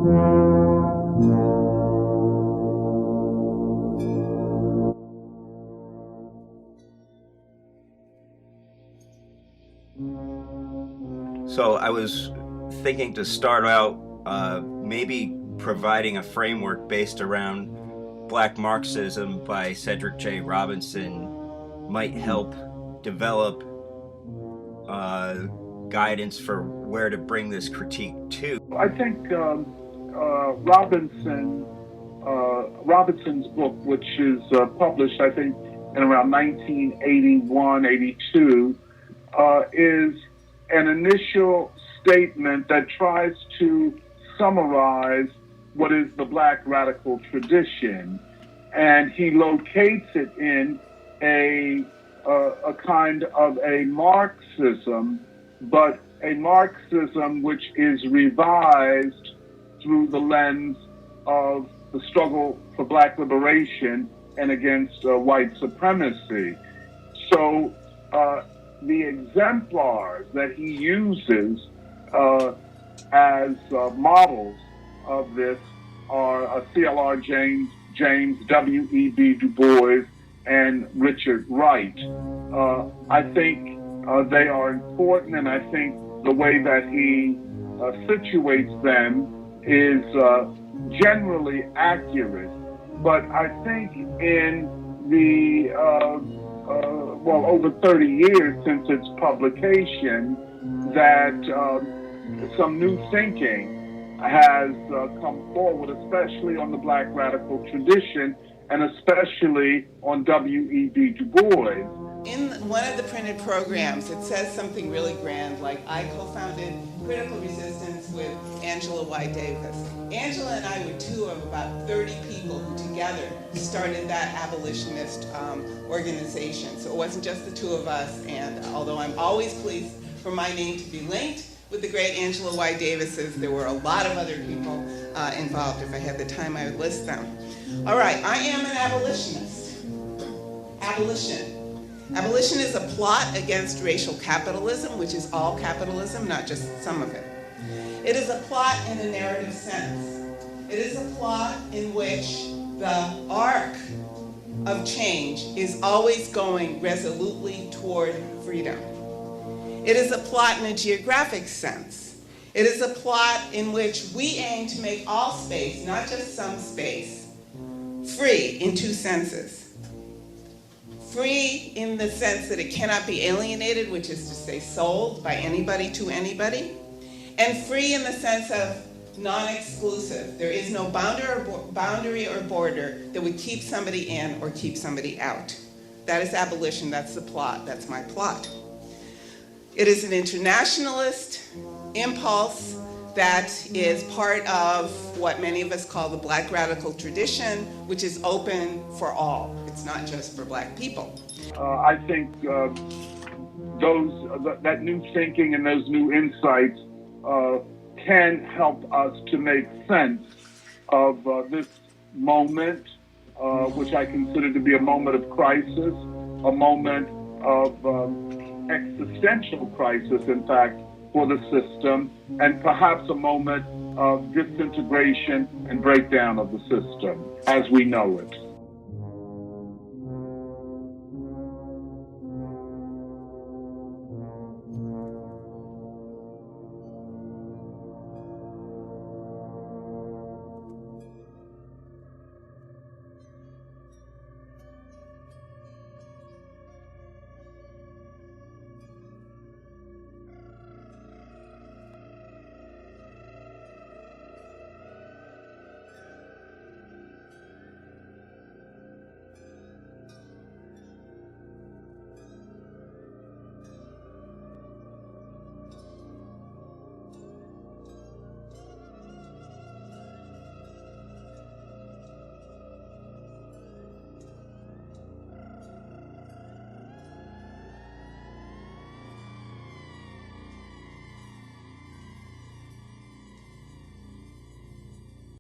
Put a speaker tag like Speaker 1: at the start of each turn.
Speaker 1: So I was thinking to start out maybe providing a framework based around Black Marxism by Cedric J. Robinson might help develop guidance for where to bring this critique to.
Speaker 2: I think Robinson's book, which is published, I think, in around 1981, 82, is an initial statement that tries to summarize what is the Black radical tradition, and he locates it in a kind of a Marxism, but a Marxism which is revised through the lens of the struggle for Black liberation and against white supremacy. So the exemplars that he uses as models of this are C.L.R. James, W.E.B. Du Bois, and Richard Wright. I think they are important, and I think the way that he situates them is generally accurate. But I think in the over 30 years since its publication, that some new thinking has come forward, especially on the Black radical tradition, and especially on W.E.B. Du Bois.
Speaker 3: In one of the printed programs, it says something really grand, like, I co-founded Critical Resistance with Angela Y. Davis. Angela and I were two of about 30 people who together started that abolitionist organization. So it wasn't just the two of us, and although I'm always pleased for my name to be linked with the great Angela Y. Davis's, there were a lot of other people involved. If I had the time, I would list them. All right, I am an abolitionist. Abolition. Abolition is a plot against racial capitalism, which is all capitalism, not just some of it. It is a plot in a narrative sense. It is a plot in which the arc of change is always going resolutely toward freedom. It is a plot in a geographic sense. It is a plot in which we aim to make all space, not just some space, free in two senses. Free in the sense that it cannot be alienated, which is to say sold by anybody to anybody, and free in the sense of non-exclusive. There is no boundary or border that would keep somebody in or keep somebody out. That is abolition, that's the plot, that's my plot. It is an internationalist impulse that is part of what many of us call the Black radical tradition, which is open for all. It's not just for Black people.
Speaker 2: I think that new thinking and those new insights can help us to make sense of this moment, which I consider to be a moment of crisis, a moment of existential crisis, in fact, for the system, and perhaps a moment of disintegration and breakdown of the system as we know it.